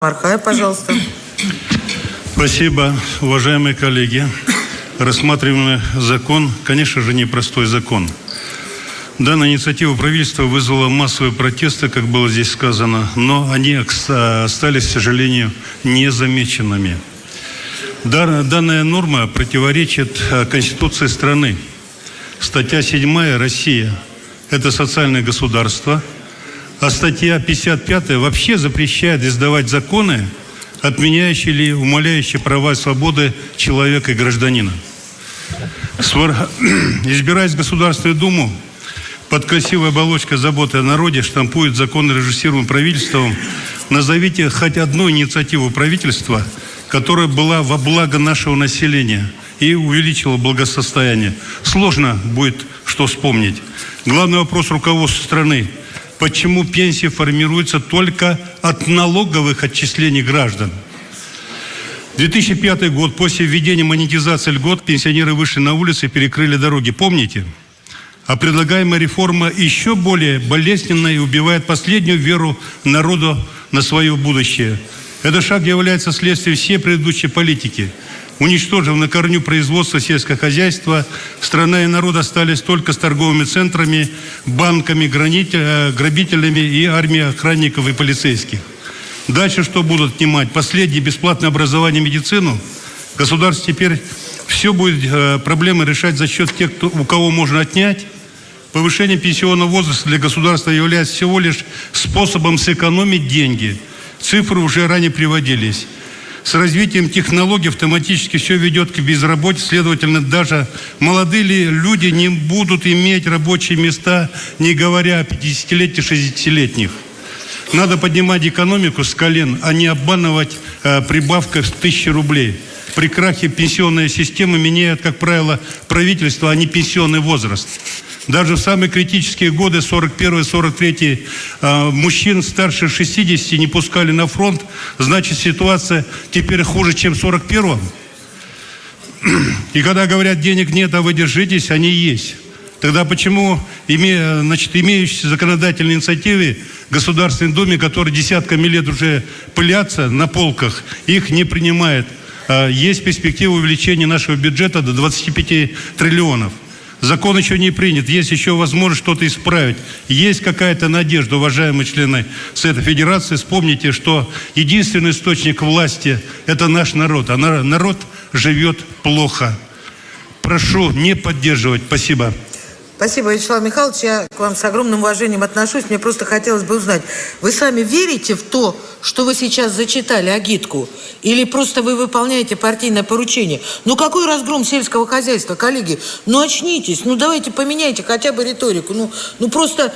Мархай, пожалуйста. Спасибо, уважаемые коллеги. Рассматриваемый закон, конечно же, непростой закон. Данная инициатива правительства вызвала массовые протесты, как было здесь сказано, но они остались, к сожалению, незамеченными. Данная норма противоречит Конституции страны. Статья 7 «Россия» – это социальное государство, а статья 55 вообще запрещает издавать законы, отменяющие или умаляющие права и свободы человека и гражданина. Избираясь в Государственную Думу, под красивой оболочкой заботы о народе штампуют законы, режиссируемые правительством. Назовите хоть одну инициативу правительства, которая была во благо нашего населения и увеличила благосостояние. Сложно будет что вспомнить. Главный вопрос руководства страны: почему пенсии формируются только от налоговых отчислений граждан? 2005 год, после введения монетизации льгот, пенсионеры вышли на улицы и перекрыли дороги. Помните? А предлагаемая реформа еще более болезненна и убивает последнюю веру народа на свое будущее. Этот шаг является следствием всей предыдущей политики. Уничтожив на корню производство сельского хозяйства, страна и народ остались только с торговыми центрами, банками, грабителями и армией охранников и полицейских. Дальше что будут отнимать? Последнее бесплатное образование, медицину? Государство теперь все будет проблемы решать за счет тех, у кого можно отнять. Повышение пенсионного возраста для государства является всего лишь способом сэкономить деньги. Цифры уже ранее приводились. С развитием технологий автоматически все ведет к безработице, следовательно, даже молодые люди не будут иметь рабочие места, не говоря о 50-летних, 60-летних. Надо поднимать экономику с колен, а не обманывать прибавкой в 1000 рублей. При крахе пенсионной системы меняют, как правило, правительство, а не пенсионный возраст. Даже в самые критические годы, 41-43, мужчин старше 60 не пускали на фронт. Значит, ситуация теперь хуже, чем в 41-м. И когда говорят, денег нет, а вы держитесь, они есть. Тогда почему, имеющиеся законодательные инициативы в Государственной Думе, которые десятками лет уже пылятся на полках, их не принимают? Есть перспектива увеличения нашего бюджета до 25 триллионов. Закон еще не принят, есть еще возможность что-то исправить. Есть какая-то надежда, уважаемые члены Совета Федерации. Вспомните, что единственный источник власти – это наш народ, а народ живет плохо. Прошу не поддерживать. Спасибо. Спасибо, Вячеслав Михайлович. Я к вам с огромным уважением отношусь. Мне просто хотелось бы узнать, вы сами верите в то, что вы сейчас зачитали агитку? Или просто вы выполняете партийное поручение? Ну какой разгром сельского хозяйства, коллеги? Ну очнитесь, ну давайте поменяйте хотя бы риторику. Ну просто...